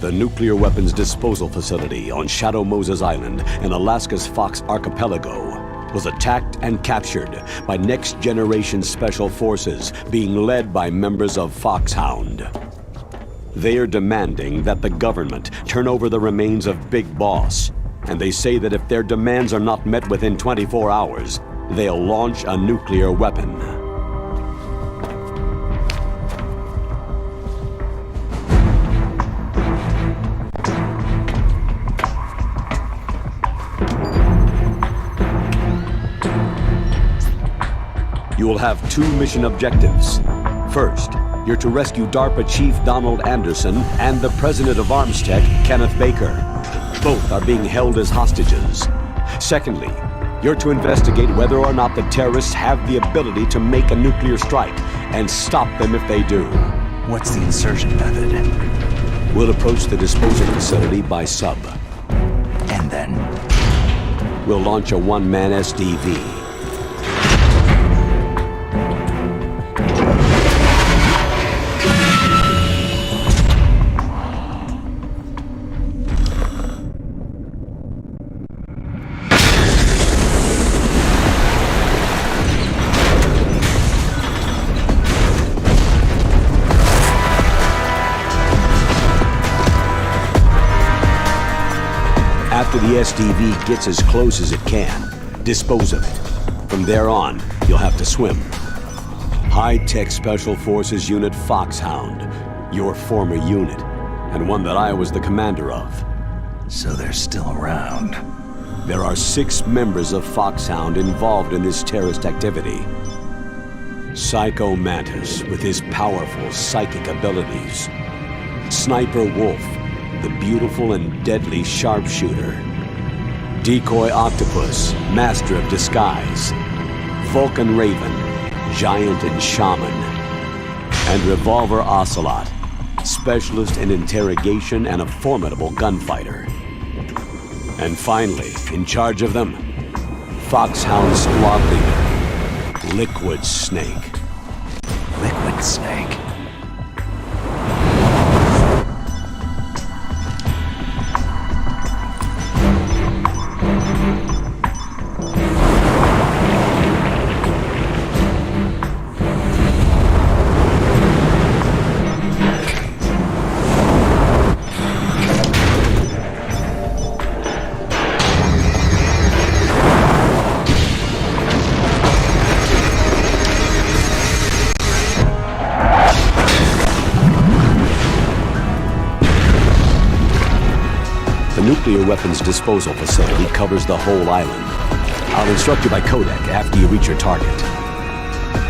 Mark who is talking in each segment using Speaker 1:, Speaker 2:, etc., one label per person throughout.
Speaker 1: The nuclear weapons disposal facility on Shadow Moses Island in Alaska's Fox Archipelago was attacked and captured by next-generation special forces being led by members of Foxhound. They are demanding that the government turn over the remains of Big Boss, and they say that if their demands are not met within 24 hours, they'll launch a nuclear weapon. You will have two mission objectives. First, you're to rescue DARPA Chief Donald Anderson and the President of Armstech, Kenneth Baker. Both are being held as hostages. Secondly, you're to investigate whether or not the terrorists have the ability to make a nuclear strike and stop them if they do.
Speaker 2: What's the insertion method?
Speaker 1: We'll approach the disposal facility by sub.
Speaker 2: And then?
Speaker 1: We'll launch a one-man SDV. After the SDV gets as close as it can, dispose of it. From there on, you'll have to swim. High-tech Special Forces Unit Foxhound, your former unit, and one that I was the commander of.
Speaker 2: So they're still around.
Speaker 1: There are 6 members of Foxhound involved in this terrorist activity. Psycho Mantis, with his powerful psychic abilities. Sniper Wolf, the beautiful and deadly sharpshooter. Decoy Octopus, master of disguise. Vulcan Raven, giant and shaman. And Revolver Ocelot, specialist in interrogation and a formidable gunfighter. And finally, in charge of them, Foxhound squad leader, Liquid Snake.
Speaker 2: Liquid Snake?
Speaker 1: The nuclear weapons disposal facility covers the whole island. I'll instruct you by codec after you reach your target.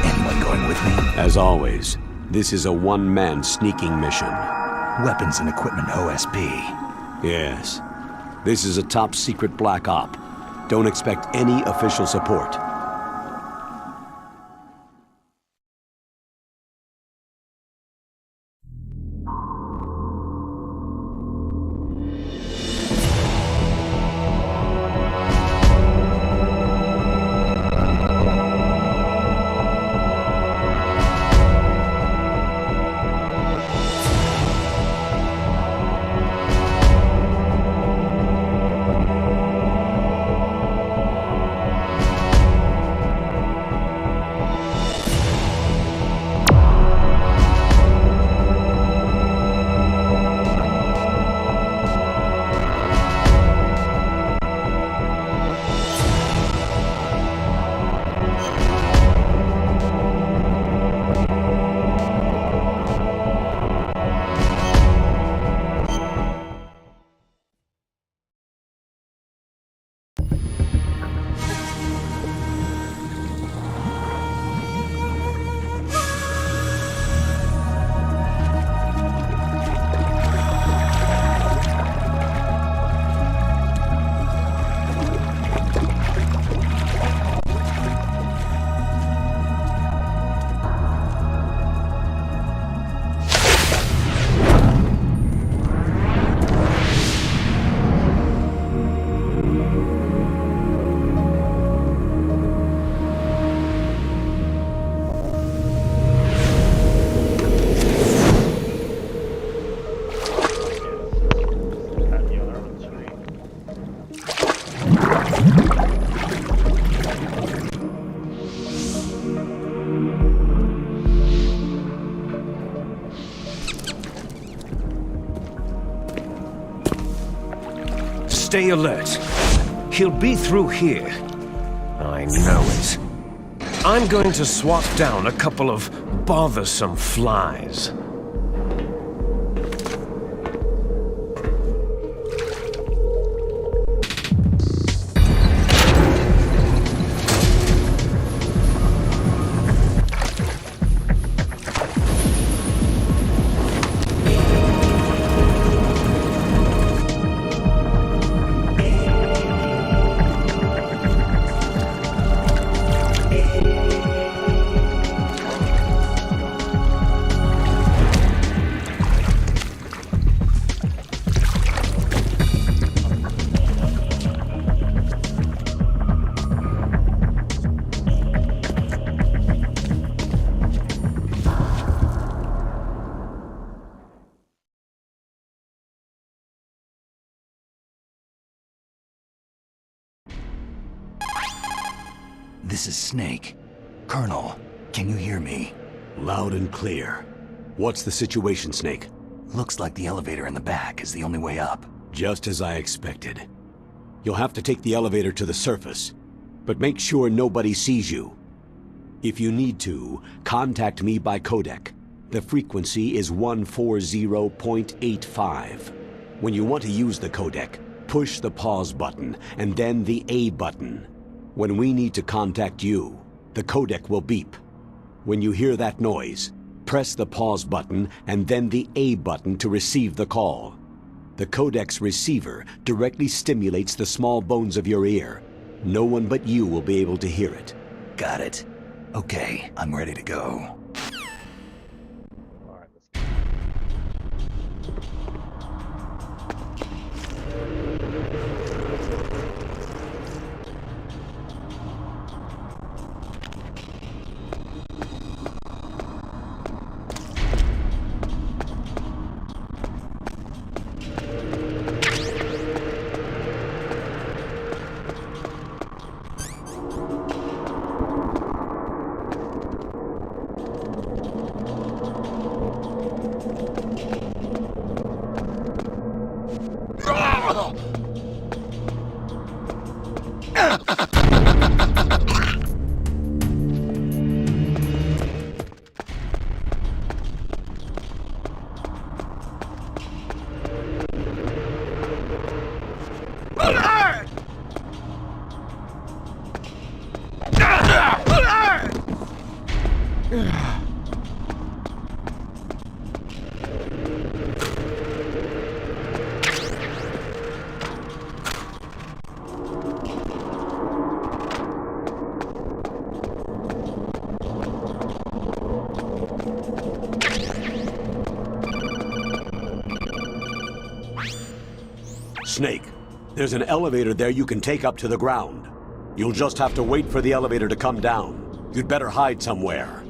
Speaker 2: Anyone going with me?
Speaker 1: As always, this is a one-man sneaking mission.
Speaker 2: Weapons and equipment OSP.
Speaker 1: Yes. This is a top-secret black op. Don't expect any official support.
Speaker 3: Stay alert. He'll be through here. I know it. I'm going to swat down a couple of bothersome flies.
Speaker 2: This is Snake. Colonel, can you hear me?
Speaker 1: Loud and clear. What's the situation, Snake?
Speaker 2: Looks like the elevator in the back is the only way up.
Speaker 1: Just as I expected. You'll have to take the elevator to the surface, but make sure nobody sees you. If you need to, contact me by codec. The frequency is 140.85. When you want to use the codec, push the pause button and then the A button. When we need to contact you, the codec will beep. When you hear that noise, press the pause button and then the A button to receive the call. The codec's receiver directly stimulates the small bones of your ear. No one but you will be able to hear it.
Speaker 2: Got it. Okay, I'm ready to go.
Speaker 1: Snake, there's an elevator there you can take up to the ground. You'll just have to wait for the elevator to come down. You'd better hide somewhere.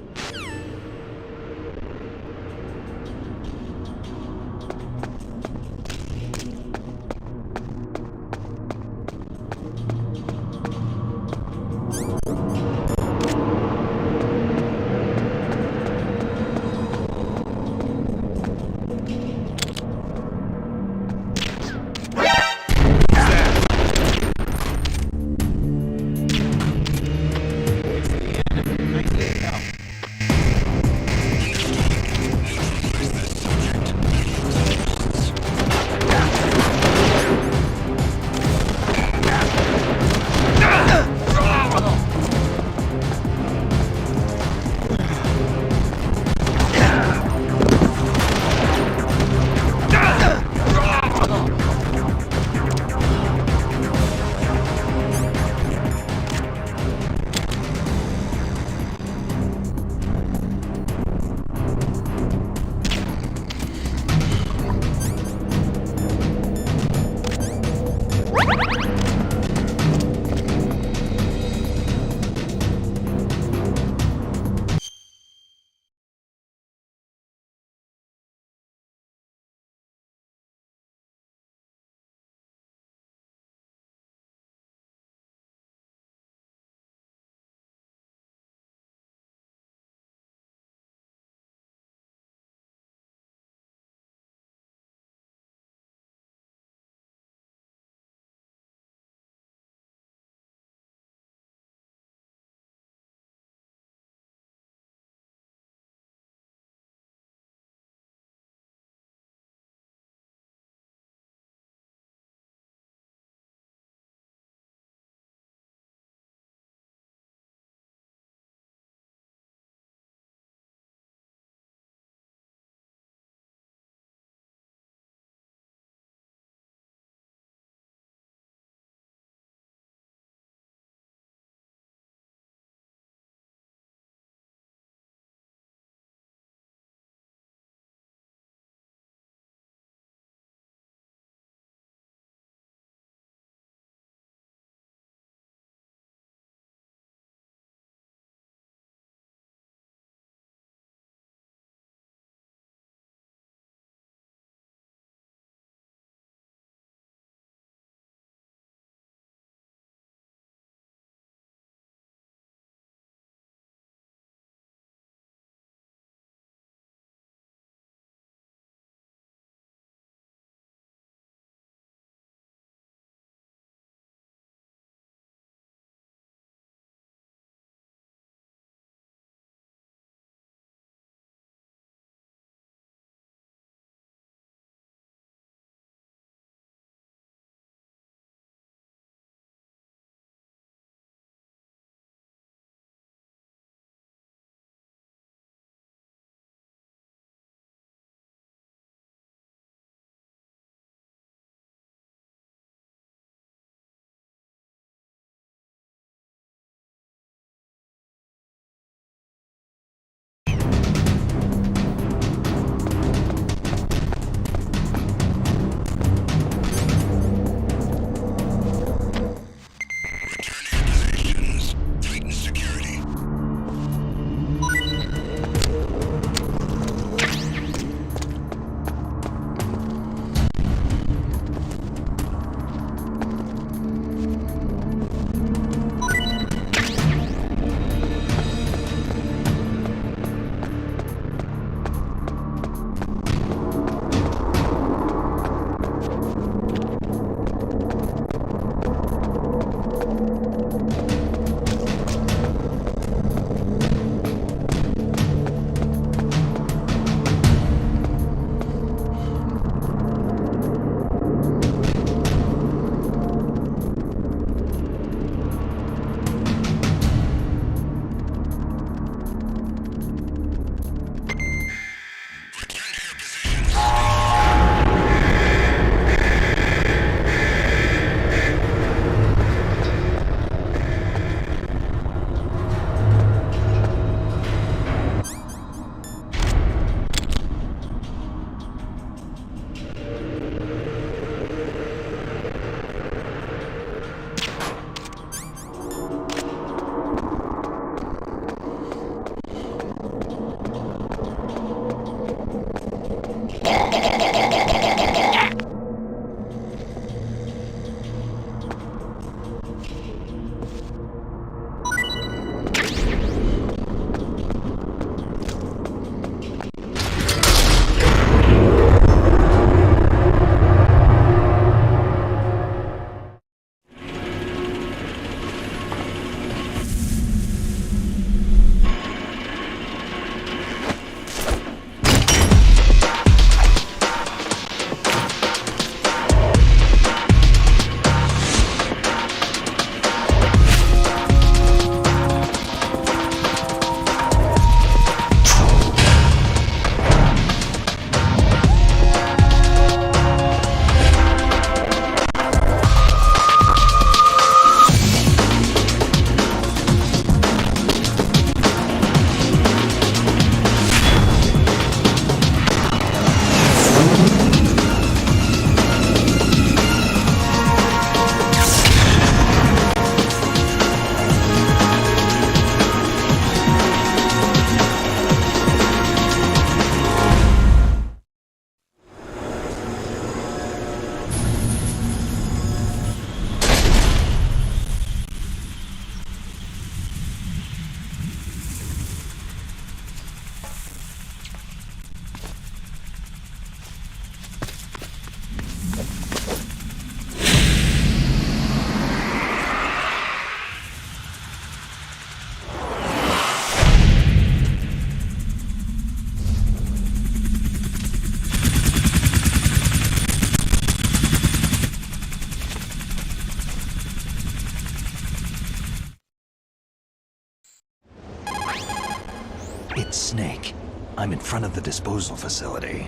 Speaker 2: Snake, I'm in front of the disposal facility.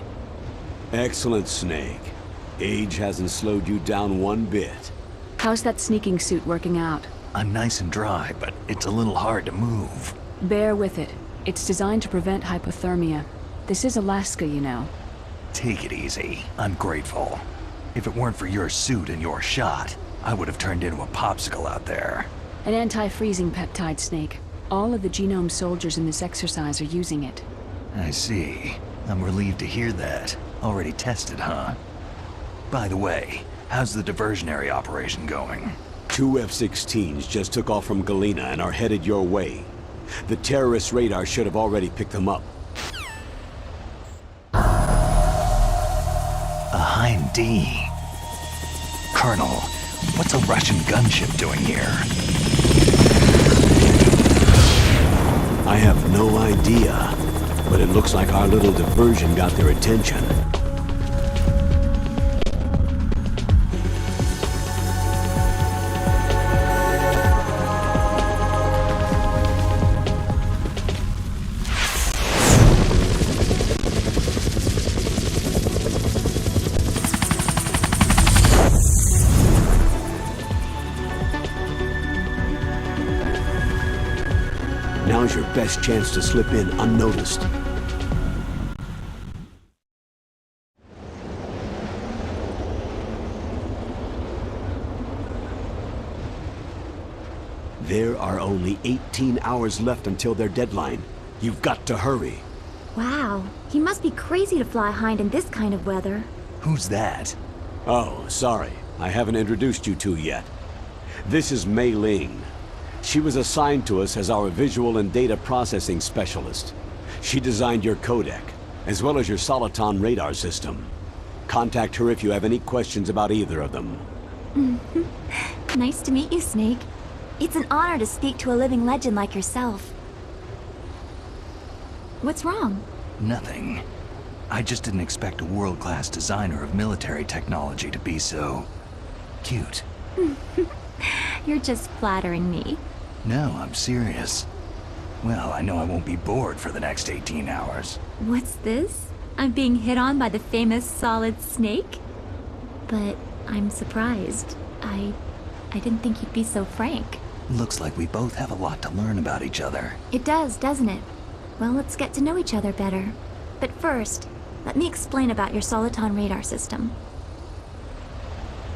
Speaker 1: Excellent, Snake. Age hasn't slowed you down one bit.
Speaker 4: How's that sneaking suit working out?
Speaker 2: I'm nice and dry, but it's a little hard to move.
Speaker 4: Bear with it. It's designed to prevent hypothermia. This is Alaska, you know.
Speaker 2: Take it easy. I'm grateful. If it weren't for your suit and your shot, I would have turned into a popsicle out there.
Speaker 4: An anti-freezing peptide, Snake. All of the genome soldiers in this exercise are using it.
Speaker 2: I see. I'm relieved to hear that. Already tested, huh? By the way, how's the diversionary operation going?
Speaker 1: 2 F-16s just took off from Galena and are headed your way. The terrorist radar should have already picked them up.
Speaker 2: A Hind D. Colonel, what's a Russian gunship doing here?
Speaker 1: I have no idea, but it looks like our little diversion got their attention. Now's your best chance to slip in unnoticed. There are only 18 hours left until their deadline. You've got to hurry.
Speaker 5: Wow, he must be crazy to fly Hind in this kind of weather.
Speaker 2: Who's that?
Speaker 1: Oh, sorry. I haven't introduced you two yet. This is Mei Ling. She was assigned to us as our visual and data processing specialist. She designed your codec, as well as your Soliton radar system. Contact her if you have any questions about either of them.
Speaker 5: Nice to meet you, Snake. It's an honor to speak to a living legend like yourself. What's wrong?
Speaker 2: Nothing. I just didn't expect a world-class designer of military technology to be so... cute.
Speaker 5: You're just flattering me.
Speaker 2: No, I'm serious. Well, I know I won't be bored for the next 18 hours.
Speaker 5: What's this? I'm being hit on by the famous Solid Snake? But I'm surprised. I didn't think you'd be so frank.
Speaker 2: Looks like we both have a lot to learn about each other.
Speaker 5: It does, doesn't it? Well, let's get to know each other better. But first, let me explain about your Soliton radar system.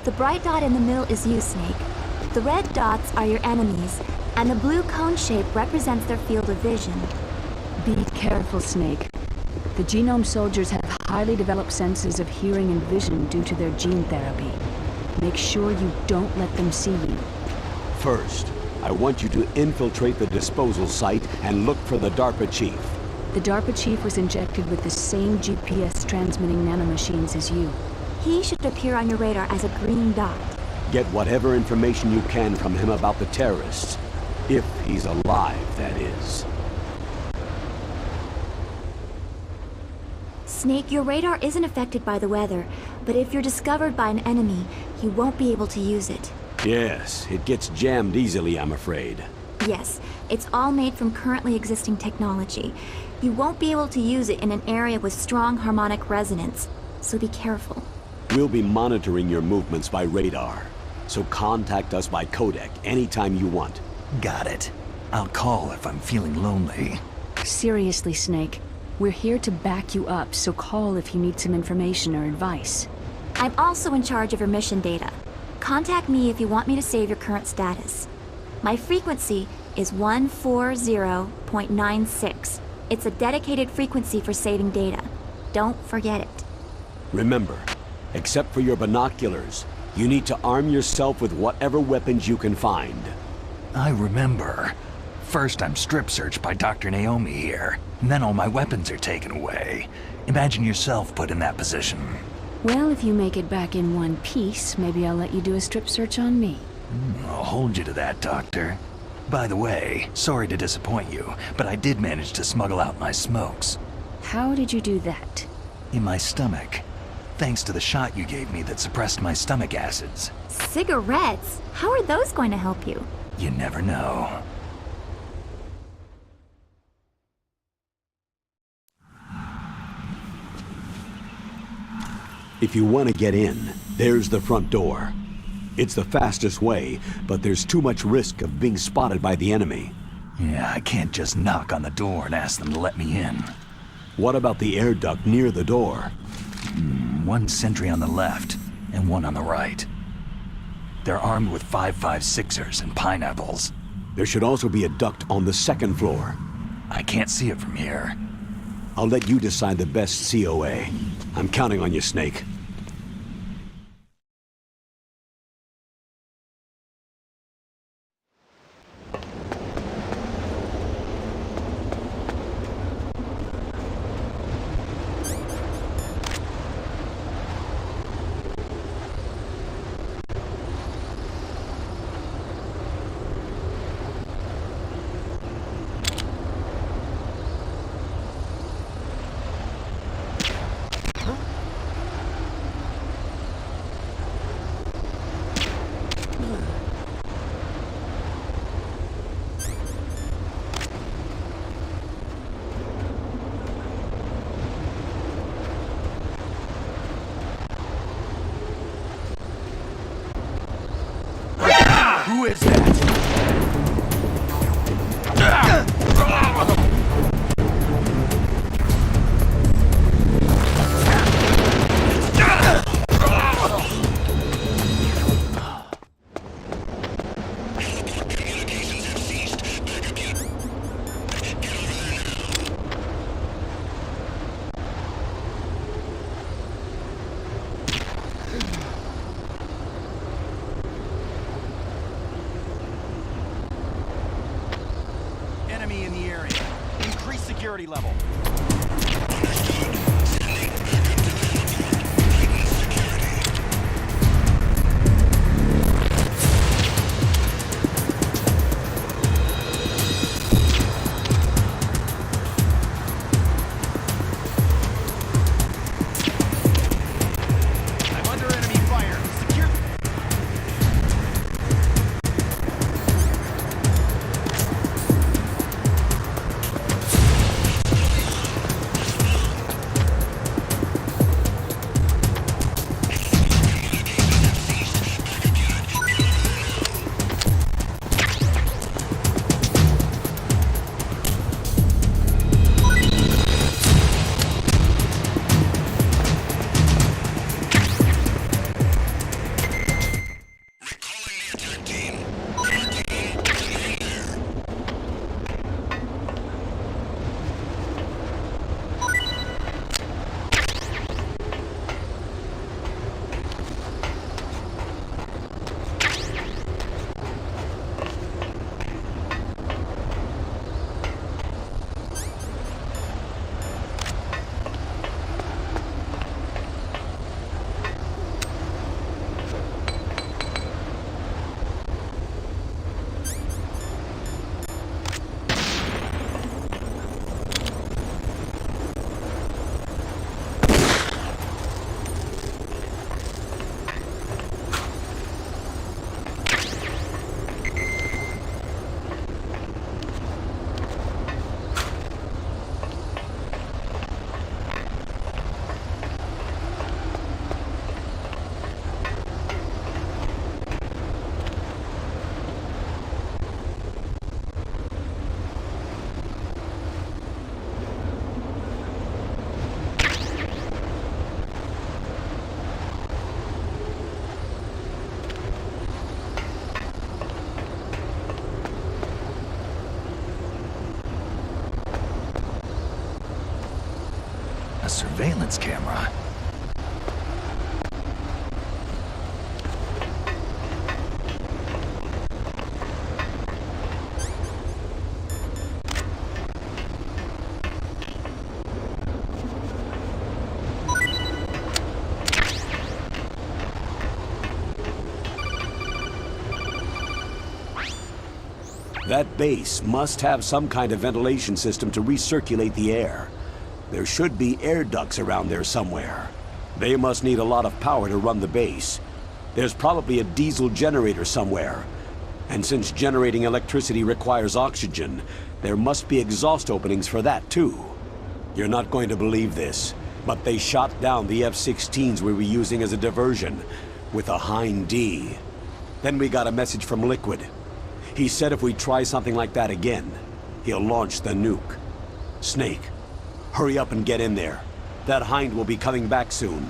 Speaker 5: The bright dot in the middle is you, Snake. The red dots are your enemies, and the blue cone shape represents their field of vision.
Speaker 4: Be careful, Snake. The genome soldiers have highly developed senses of hearing and vision due to their gene therapy. Make sure you don't let them see you.
Speaker 1: First, I want you to infiltrate the disposal site and look for the DARPA chief.
Speaker 4: The DARPA chief was injected with the same GPS transmitting nanomachines as you.
Speaker 5: He should appear on your radar as a green dot.
Speaker 1: Get whatever information you can from him about the terrorists. If he's alive, that is.
Speaker 5: Snake, your radar isn't affected by the weather, but if you're discovered by an enemy, you won't be able to use it.
Speaker 1: Yes, it gets jammed easily, I'm afraid.
Speaker 5: Yes, it's all made from currently existing technology. You won't be able to use it in an area with strong harmonic resonance, so be careful.
Speaker 1: We'll be monitoring your movements by radar, so contact us by codec anytime you want.
Speaker 2: Got it. I'll call if I'm feeling lonely.
Speaker 4: Seriously, Snake. We're here to back you up, so call if you need some information or advice.
Speaker 5: I'm also in charge of your mission data. Contact me if you want me to save your current status. My frequency is 140.96. It's a dedicated frequency for saving data. Don't forget it.
Speaker 1: Remember, except for your binoculars, you need to arm yourself with whatever weapons you can find.
Speaker 2: I remember. First I'm strip searched by Dr. Naomi here, and then all my weapons are taken away. Imagine yourself put in that position.
Speaker 4: Well, if you make it back in one piece, maybe I'll let you do a strip search on me.
Speaker 2: I'll hold you to that, Doctor. By the way, sorry to disappoint you, but I did manage to smuggle out my smokes.
Speaker 4: How did you do that?
Speaker 2: In my stomach. Thanks to the shot you gave me that suppressed my stomach acids.
Speaker 5: Cigarettes? How are those going to help you?
Speaker 2: You never know.
Speaker 1: If you want to get in, there's the front door. It's the fastest way, but there's too much risk of being spotted by the enemy.
Speaker 2: Yeah, I can't just knock on the door and ask them to let me in.
Speaker 1: What about the air duct near the door?
Speaker 2: One sentry on the left, and one on the right. They're armed with 5.56ers and pineapples.
Speaker 1: There should also be a duct on the second floor.
Speaker 2: I can't see it from here.
Speaker 1: I'll let you decide the best COA. I'm counting on you, Snake.
Speaker 2: Who is that?
Speaker 6: Enemy in the area. Increase security level. I'm under enemy fire. Secure.
Speaker 2: A surveillance camera.
Speaker 1: That base must have some kind of ventilation system to recirculate the air. There should be air ducts around there somewhere. They must need a lot of power to run the base. There's probably a diesel generator somewhere. And since generating electricity requires oxygen, there must be exhaust openings for that too. You're not going to believe this, But they shot down the F-16s we were using as a diversion, with a Hind D. Then we got a message from Liquid. He said if we try something like that again, he'll launch the nuke. Snake, hurry up and get in there. That Hind will be coming back soon.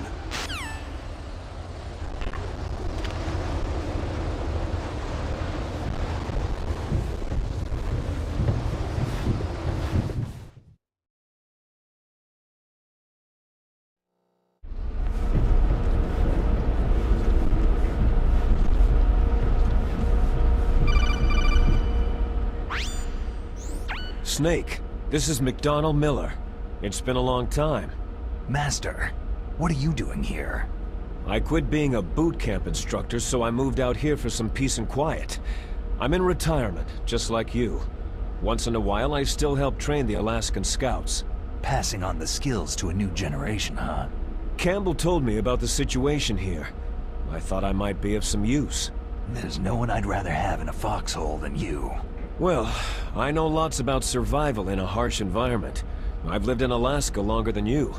Speaker 3: Snake, this is McDonald Miller. It's been a long time.
Speaker 2: Master, what are you doing here?
Speaker 3: I quit being a boot camp instructor, so I moved out here for some peace and quiet. I'm in retirement, just like you. Once in a while, I still help train the Alaskan Scouts.
Speaker 2: Passing on the skills to a new generation, huh?
Speaker 3: Campbell told me about the situation here. I thought I might be of some use.
Speaker 2: There's no one I'd rather have in a foxhole than you.
Speaker 3: Well, I know lots about survival in a harsh environment. I've lived in Alaska longer than you.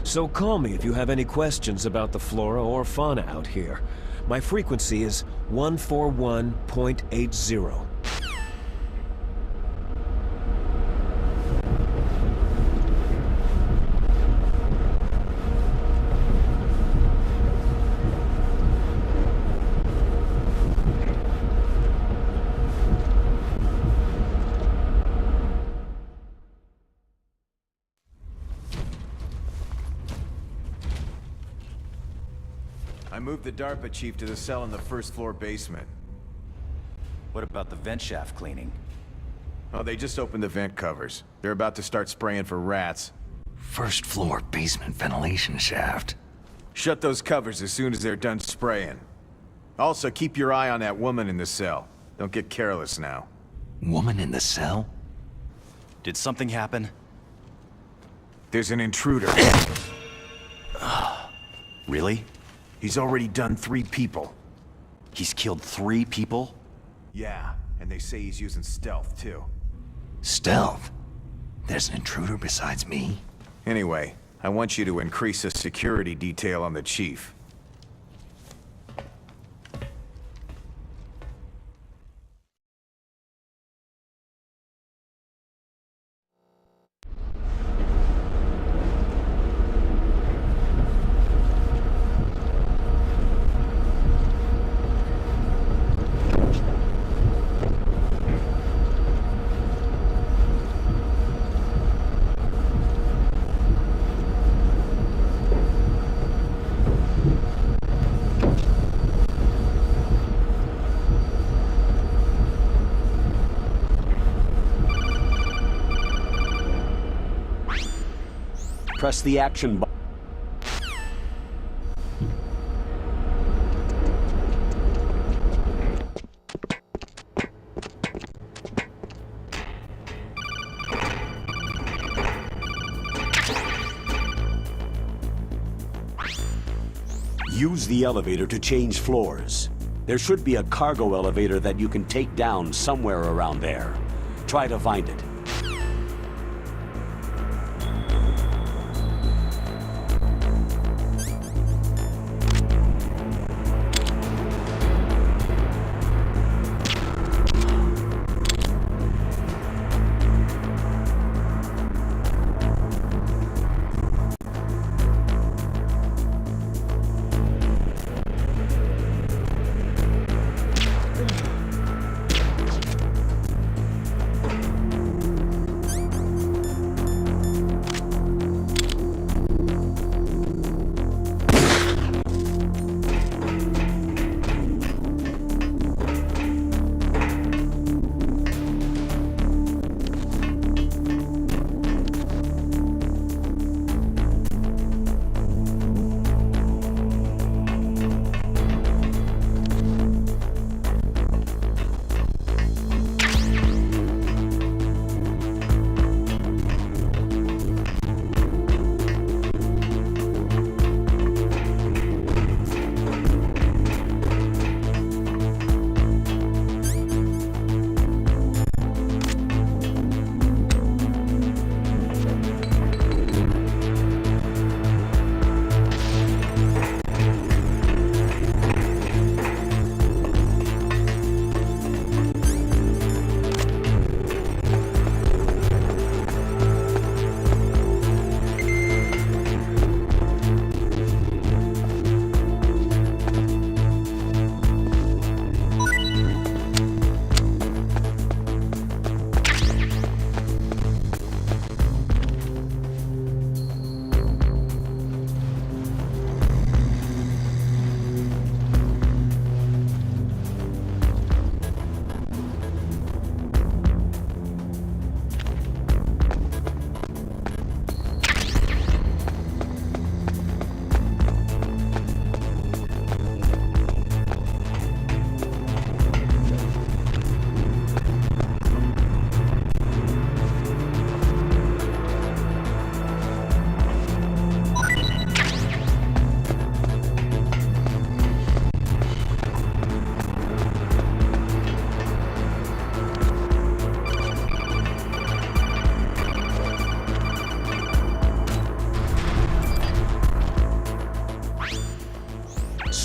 Speaker 3: So call me if you have any questions about the flora or fauna out here. My frequency is 141.80.
Speaker 7: I moved the DARPA chief to the cell in the first floor basement.
Speaker 6: What about the vent shaft cleaning?
Speaker 7: Oh, they just opened the vent covers. They're about to start spraying for rats.
Speaker 2: First floor basement ventilation shaft.
Speaker 7: Shut those covers as soon as they're done spraying. Also, keep your eye on that woman in the cell. Don't get careless now.
Speaker 2: Woman in the cell?
Speaker 6: Did something happen?
Speaker 7: There's an intruder.
Speaker 6: Really?
Speaker 7: He's already done 3 people.
Speaker 6: He's killed 3 people?
Speaker 7: Yeah, and they say he's using stealth, too.
Speaker 2: Stealth? There's an intruder besides me?
Speaker 7: Anyway, I want you to increase the security detail on the chief.
Speaker 1: Press the action button. Use the elevator to change floors. There should be a cargo elevator that you can take down somewhere around there. Try to find it.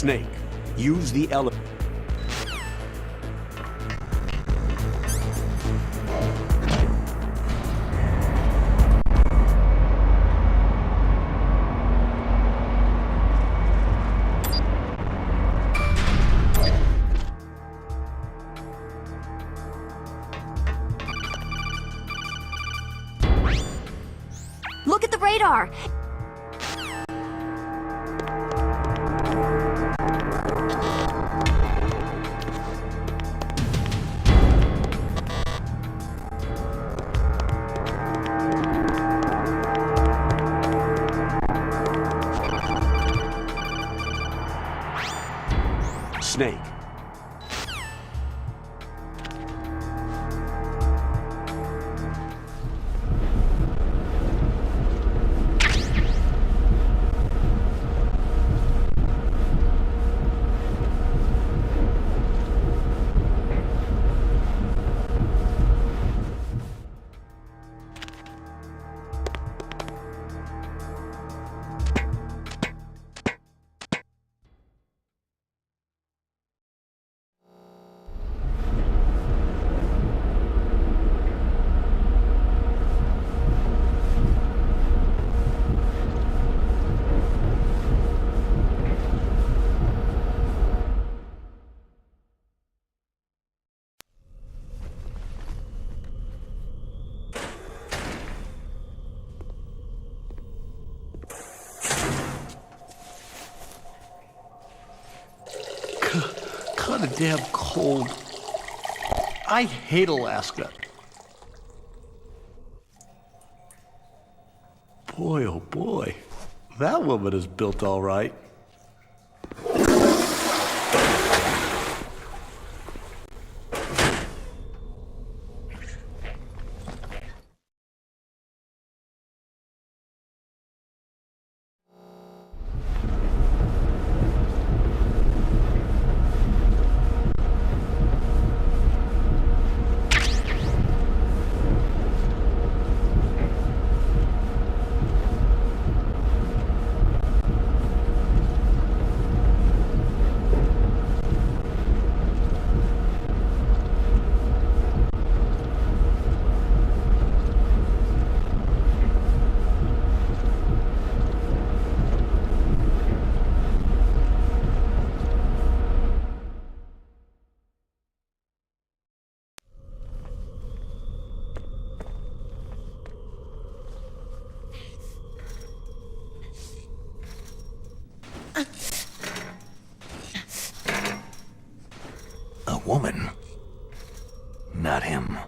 Speaker 1: Snake, use the elevator.
Speaker 5: Look at the radar!
Speaker 1: Snake.
Speaker 8: Kinda damn cold. I hate Alaska. Boy, oh boy. That woman is built all right.
Speaker 2: A woman. Not him.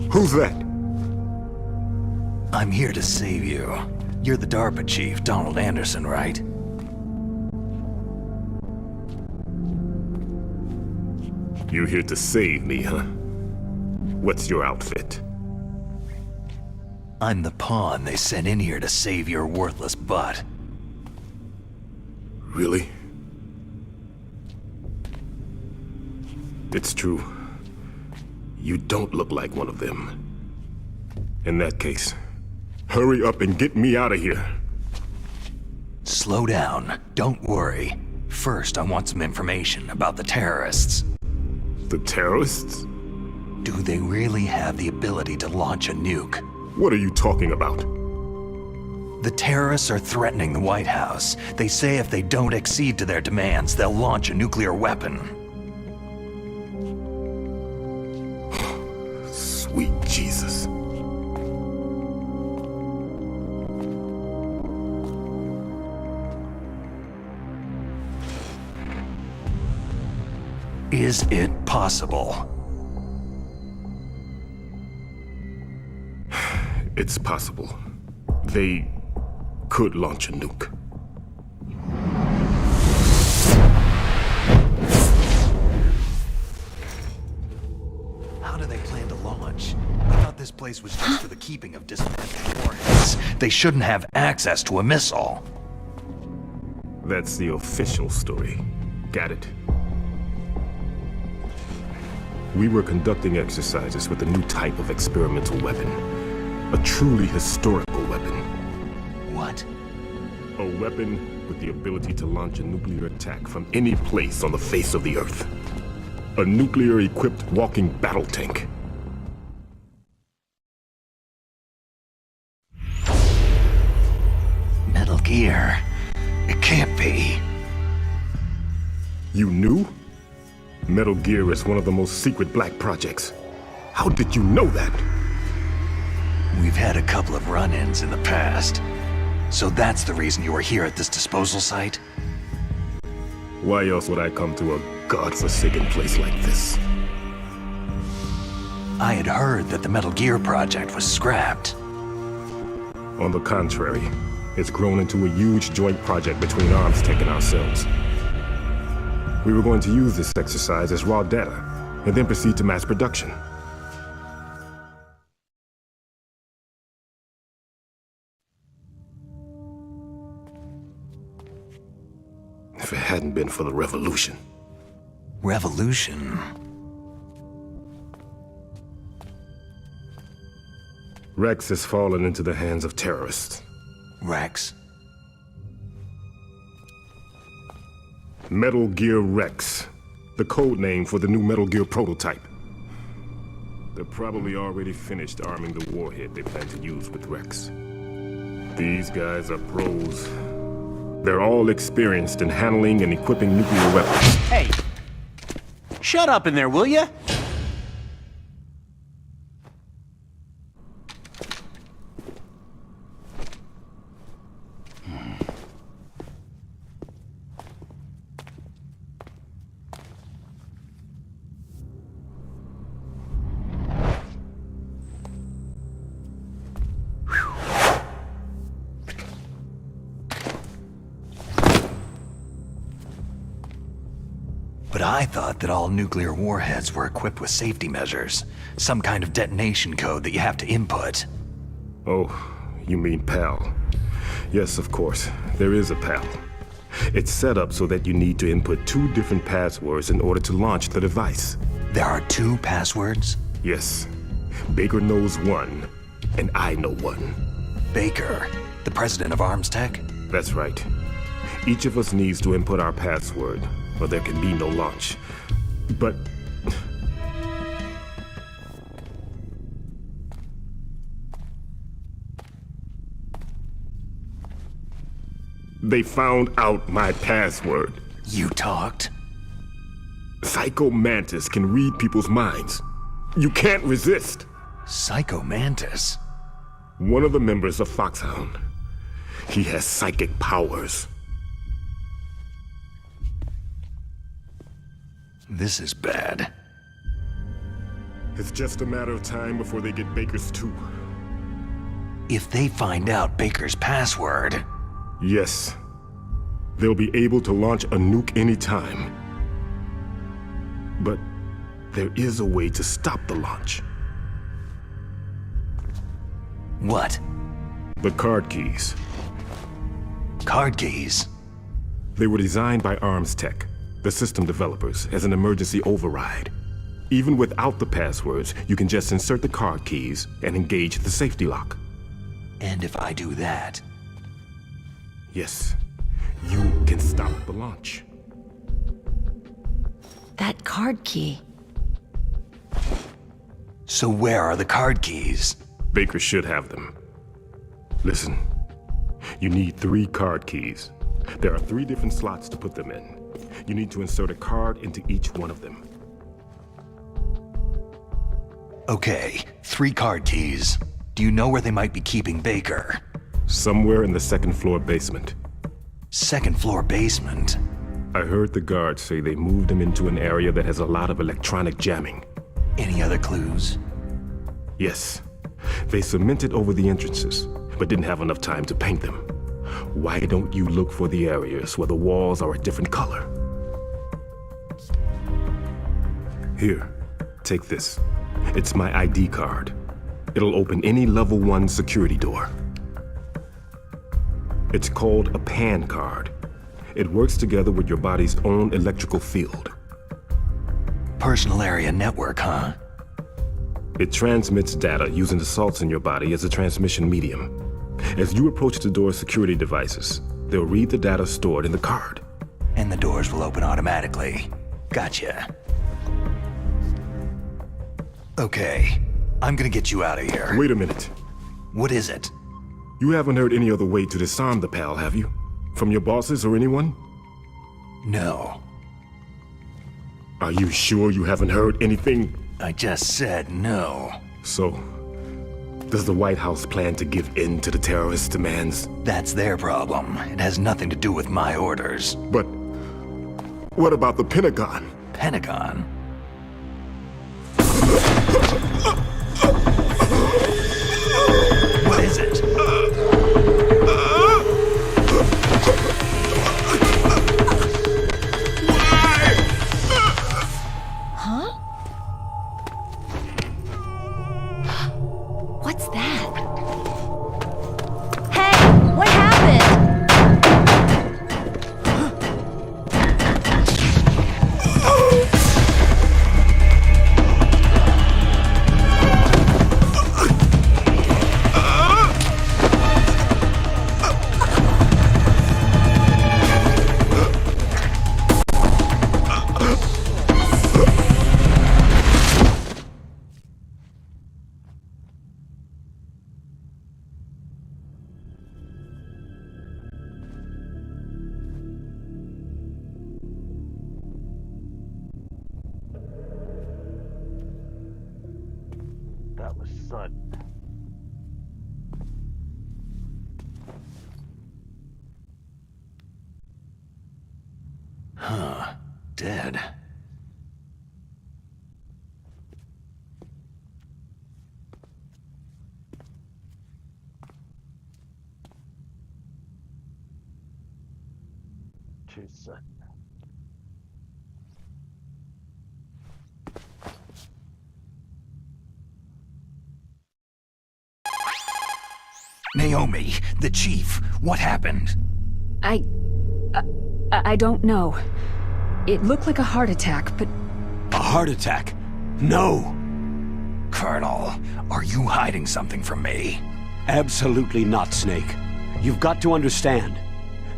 Speaker 1: Who's that?
Speaker 2: I'm here to save you. You're the DARPA chief, Donald Anderson, right?
Speaker 9: You here to save me, huh? What's your outfit?
Speaker 2: I'm the pawn they sent in here to save your worthless butt.
Speaker 9: Really? It's true. You don't look like one of them. In that case, hurry up and get me out of here.
Speaker 2: Slow down. Don't worry. First, I want some information about the terrorists.
Speaker 9: The terrorists?
Speaker 2: Do they really have the ability to launch a nuke?
Speaker 9: What are you talking about?
Speaker 2: The terrorists are threatening the White House. They say if they don't accede to their demands, they'll launch a nuclear weapon.
Speaker 9: Sweet Jesus.
Speaker 2: Is it possible?
Speaker 9: It's possible. They could launch a nuke.
Speaker 2: How do they plan to launch? I thought this place was just for the keeping of dismantled warheads. They shouldn't have access to a missile.
Speaker 9: That's the official story. Got it? We were conducting exercises with a new type of experimental weapon. A truly historical weapon.
Speaker 2: What?
Speaker 9: A weapon with the ability to launch a nuclear attack from any place on the face of the Earth. A nuclear-equipped walking battle tank.
Speaker 2: Metal Gear. It can't be.
Speaker 9: You knew? Metal Gear is one of the most secret black projects. How did you know that?
Speaker 2: We've had a couple of run-ins in the past. So that's the reason you were here at this disposal site?
Speaker 9: Why else would I come to a godforsaken place like this?
Speaker 2: I had heard that the Metal Gear project was scrapped.
Speaker 9: On the contrary, it's grown into a huge joint project between ArmsTech and ourselves. We were going to use this exercise as raw data, and then proceed to mass production. If it hadn't been for the revolution.
Speaker 2: Revolution?
Speaker 9: Rex has fallen into the hands of terrorists.
Speaker 2: Rex?
Speaker 9: Metal Gear Rex, the code name for the new Metal Gear prototype. They're probably already finished arming the warhead they plan to use with Rex. These guys are pros. They're all experienced in handling and equipping nuclear weapons.
Speaker 6: Hey! Shut up in there, will ya?
Speaker 2: But I thought that all nuclear warheads were equipped with safety measures. Some kind of detonation code that you have to input.
Speaker 9: Oh, you mean PAL. Yes, of course. There is a PAL. It's set up so that you need to input 2 different passwords in order to launch the device.
Speaker 2: There are 2 passwords?
Speaker 9: Yes. Baker knows one, and I know one.
Speaker 2: Baker, the president of ArmsTech?
Speaker 9: That's right. Each of us needs to input our password, or there can be no launch. But... they found out my password.
Speaker 2: You talked?
Speaker 9: Psycho Mantis can read people's minds. You can't resist.
Speaker 2: Psycho Mantis?
Speaker 9: One of the members of Foxhound. He has psychic powers.
Speaker 2: This is bad.
Speaker 9: It's just a matter of time before they get Baker's too.
Speaker 2: If they find out Baker's password...
Speaker 9: Yes. They'll be able to launch a nuke anytime. But there is a way to stop the launch.
Speaker 2: What?
Speaker 9: The card keys.
Speaker 2: Card keys?
Speaker 9: They were designed by ArmsTech, the system developers, as an emergency override. Even without the passwords, you can just insert the card keys and engage the safety lock.
Speaker 2: And if I do that...
Speaker 9: Yes, you can stop the launch.
Speaker 5: That card key.
Speaker 2: So where are the card keys?
Speaker 9: Baker should have them. Listen, you need 3 card keys. There are 3 different slots to put them in. You need to insert a card into each one of them.
Speaker 2: Okay, 3 card keys. Do you know where they might be keeping Baker?
Speaker 9: Somewhere in the 2nd floor basement.
Speaker 2: 2nd floor basement?
Speaker 9: I heard the guards say they moved him into an area that has a lot of electronic jamming.
Speaker 2: Any other clues?
Speaker 9: Yes. They cemented over the entrances, but didn't have enough time to paint them. Why don't you look for the areas where the walls are a different color? Here, take this. It's my ID card. It'll open any level 1 security door. It's called a PAN card. It works together with your body's own electrical field.
Speaker 2: Personal area network, huh?
Speaker 9: It transmits data using the salts in your body as a transmission medium. As you approach the door's security devices, they'll read the data stored in the card.
Speaker 2: And the doors will open automatically. Gotcha. Okay, I'm gonna get you out of here.
Speaker 9: Wait a minute.
Speaker 2: What is it?
Speaker 9: You haven't heard any other way to disarm the PAL, have you? From your bosses or anyone?
Speaker 2: No.
Speaker 9: Are you sure you haven't heard anything?
Speaker 2: I just said no.
Speaker 9: So, does the White House plan to give in to the terrorists' demands?
Speaker 2: That's their problem. It has nothing to do with my orders.
Speaker 9: But what about the Pentagon?
Speaker 2: Pentagon? What is it?
Speaker 5: Huh? What's that? Hey, what happened?
Speaker 8: That was sudden.
Speaker 2: Huh. Dead.
Speaker 8: Too sudden.
Speaker 2: Naomi, the chief, what happened?
Speaker 4: I don't know. It looked like a heart attack, but...
Speaker 1: A heart attack? No!
Speaker 2: Colonel, are you hiding something from me?
Speaker 1: Absolutely not, Snake. You've got to understand.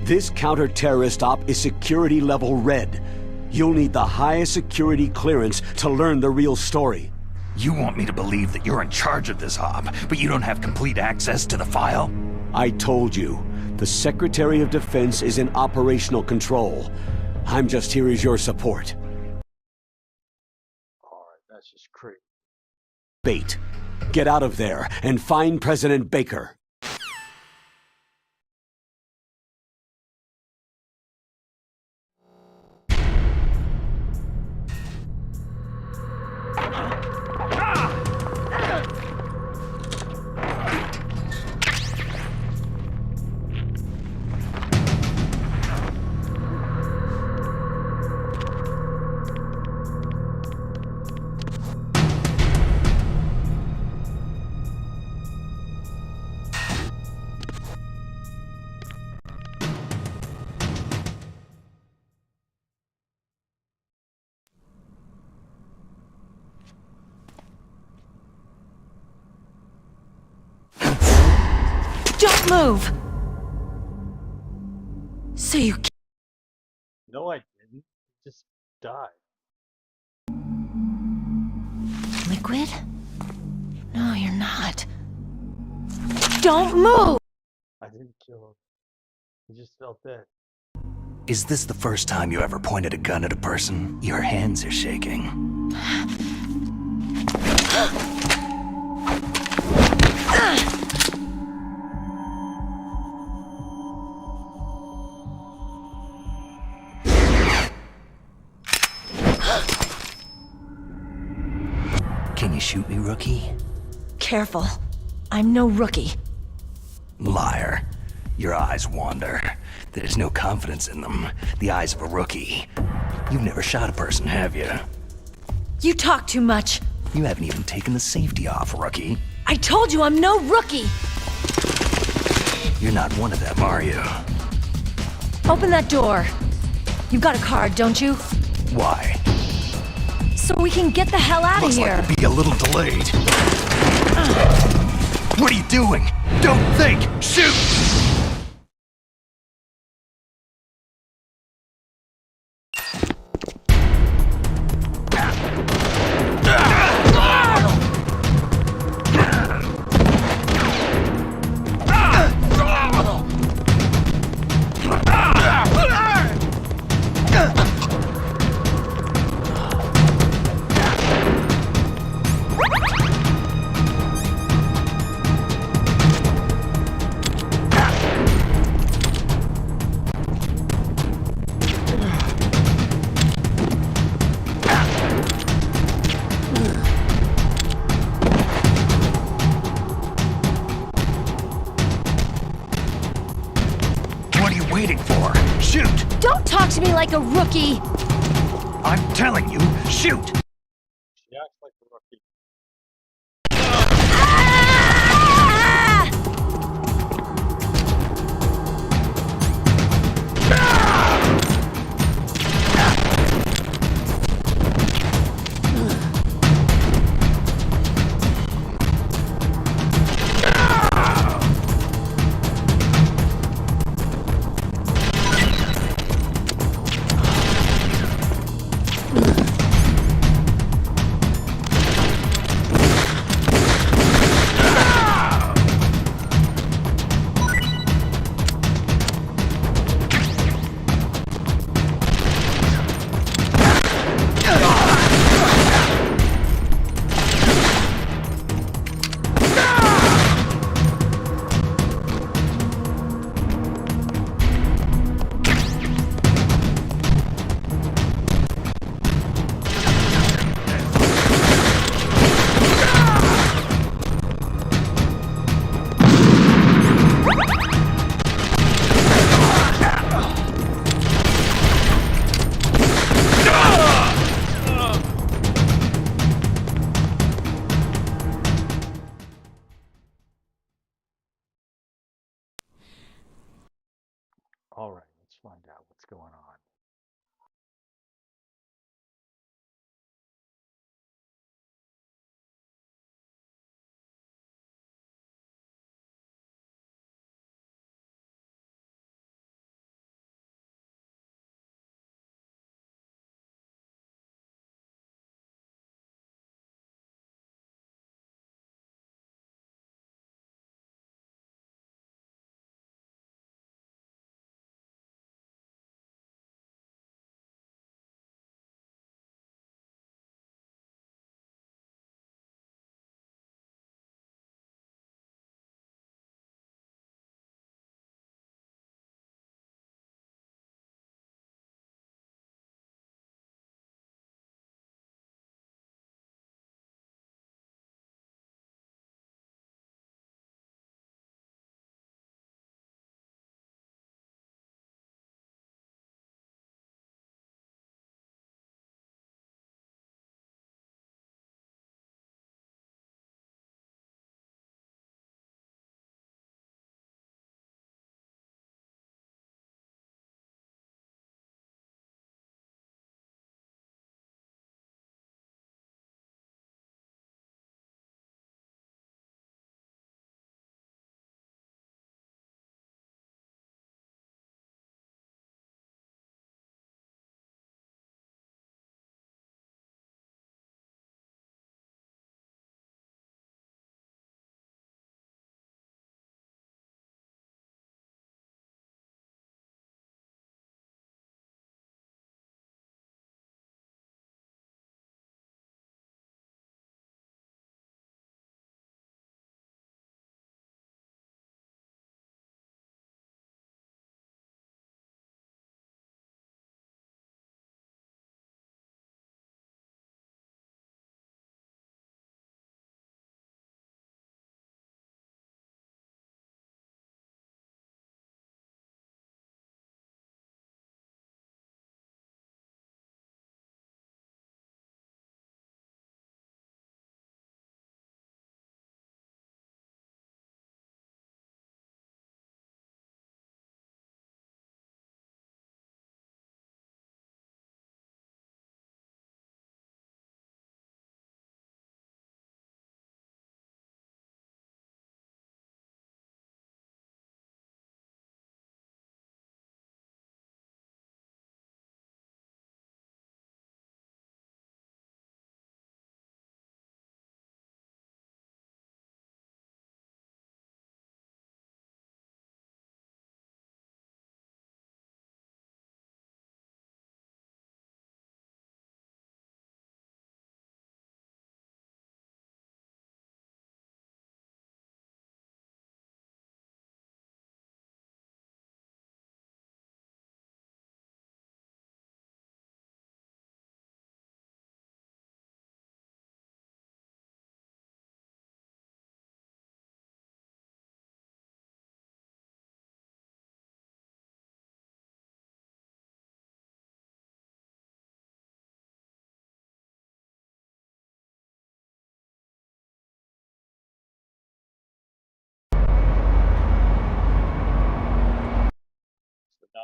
Speaker 1: This counter-terrorist op is security level red. You'll need the highest security clearance to learn the real story.
Speaker 2: You want me to believe that you're in charge of this op, but you don't have complete access to the file?
Speaker 1: I told you, the Secretary of Defense is in operational control. I'm just here as your support.
Speaker 8: Alright, that's just crazy.
Speaker 1: Bait. Get out of there and find President Baker.
Speaker 5: Don't move! So you can't.
Speaker 8: No, I didn't. Just died.
Speaker 5: Liquid? No, you're not. Don't move!
Speaker 8: I didn't kill him. He just fell dead.
Speaker 2: Is this the first time you ever pointed a gun at a person? Your hands are shaking. Can you shoot me, rookie?
Speaker 10: Careful. I'm no rookie.
Speaker 2: Liar. Your eyes wander. There's no confidence in them. The eyes of a rookie. You've never shot a person, have you?
Speaker 10: You talk too much.
Speaker 2: You haven't even taken the safety off, rookie.
Speaker 10: I told you I'm no rookie!
Speaker 2: You're not one of them, are you?
Speaker 10: Open that door. You've got a card, don't you?
Speaker 2: Why?
Speaker 10: So we can get the hell out of here.
Speaker 2: Looks like we'll be a little delayed. What are you doing? Don't think! Shoot!
Speaker 10: Don't talk to me like a rookie!
Speaker 2: I'm telling you, shoot!
Speaker 11: She acts like a rookie. All right, let's find out what's going on.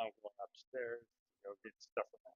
Speaker 11: now going upstairs to go get stuff from the